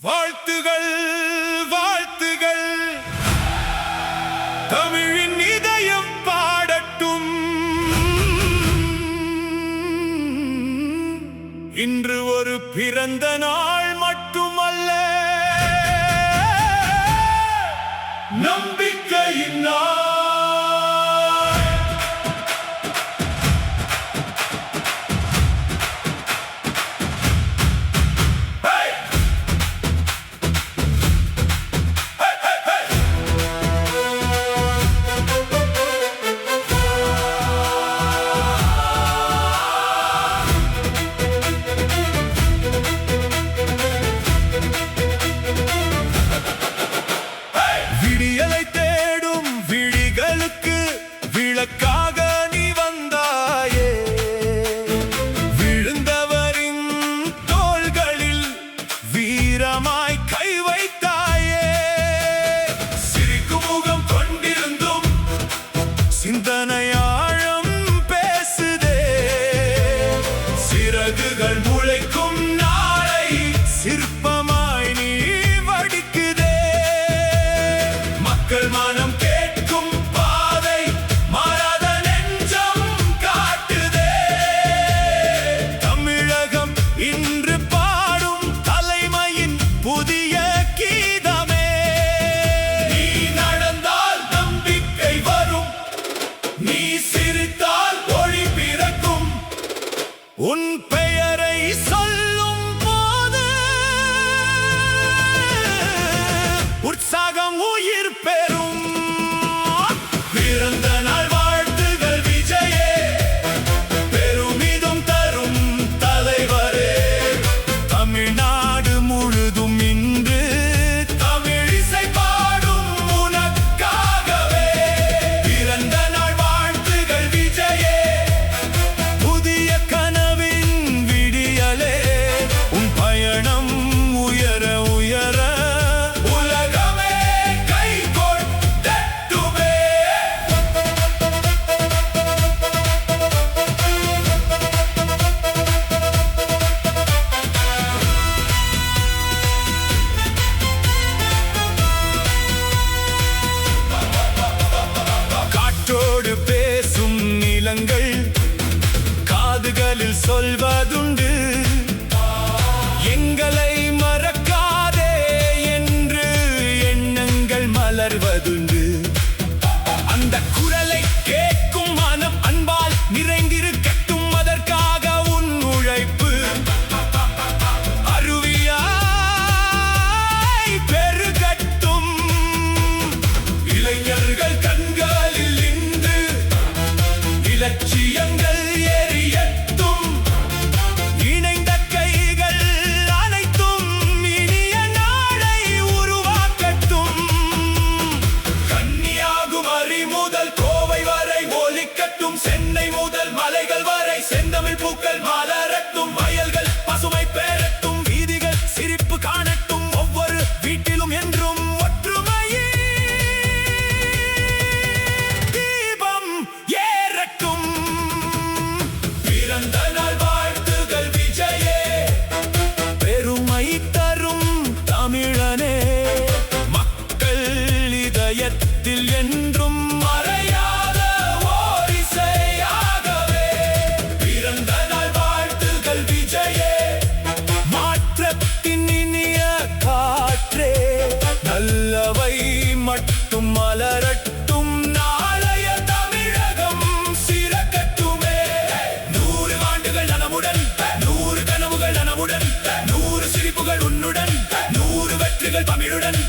வாழ்த்துகள் வாழ்த்துகள், தமிழின் இதயம் பாடட்டும். இன்று ஒரு பிறந்த நாள் மட்டுமல்ல, நம்பிக்கையின் நாள். விடியலை தேடும் விழிகளுக்கு விளக்காக நீ வந்தாயே, விழுந்தவரின் தோள்களில் வீரமாய் கை வைத்தாயே. சிரிக்கும் முகம் கொண்டிருந்தும் சிந்தனையாழம் பேசுதே, சிறகுகள் முளைக்கும் நாளை சிற்பமாய் நீ வடிக்குதே. மக்கள் மனம் கேட்கும் பாதை மாறாத நெஞ்சம் காட்டுதே. தமிழகம் இன்று பாடும் தலைமையின் புதிய கீதமே. நீ நடந்தால் நம்பிக்கை வரும், நீ சிரித்தால் ஒளி பிறக்கும். உன் பெயரை சொல்லும் போது உற்சாகம் உயிர் பெறும். பிறந்த நாள் வாழ்த்துகள் விஜயே, பெருமிதம் தரும் தலைவரே. தமிழ்நாடு முழுதும் இன்று தமிழிசை பாடும் உனக்காகவே. பிறந்த நாள் வாழ்த்துகள் விஜயே, புதிய கனவின் விடியலே. உன் பயணம் உயர உயர உலகமே கை கொட்டட்டுமே. காற்றோடு பேசும் நிலங்கள் காதுகளில் சொல்வதுண்டு, எங்களை மறக்காதே என்று எண்ணங்கள் மலர்வதுண்டு. அந்த குரலை கேட்கும் மனம் அன்பால் நிறைந்திருக்கட்டும், அதற்காக உன் உழைப்பு அருவியாய் பெருகட்டும். இளைஞர்கள் கண்களில் இன்று இலட்சியங்கள் எரியட்டும். இணைந்த கைகள் அனைத்தும் இனிய நாளை உருவாக்கட்டும். கன்னியாகுமரி முதல் கோவை வரை ஒலிக்கட்டும், சென்னை முதல் மலைகள் வரை செந்தமிழ் பூக்கள் மலரட்டும். வயல்கள் பசுமை பெறட்டும், வீதிகள் சிரிப்பு காணட்டும். ஒவ்வொரு வீட்டிலும் என்றும் ஒற்றுமையே தீபம் ஏறட்டும். பிறந்த நாள் வாழ்த்துகள் விஜயே, பெருமை தரும் தமிழனே. மக்கள் இதயத்தில் என்றும் மறையாத ஓர் இசையாகவே. பிறந்த நாள் வாழ்த்துகள் விஜயே, மாற்றத்தின் இனிய காற்றே. நல்லவை மட்டும் மலரட்டும், நாளைய தமிழகம் சிறக்கட்டுமே. 100 ஆண்டுகள் நலமுடன், 100 கனவுகள் நனவுடன், 100 சிரிப்புகள் உன்னுடன், 100 வெற்றிகள் தமிழுடன்.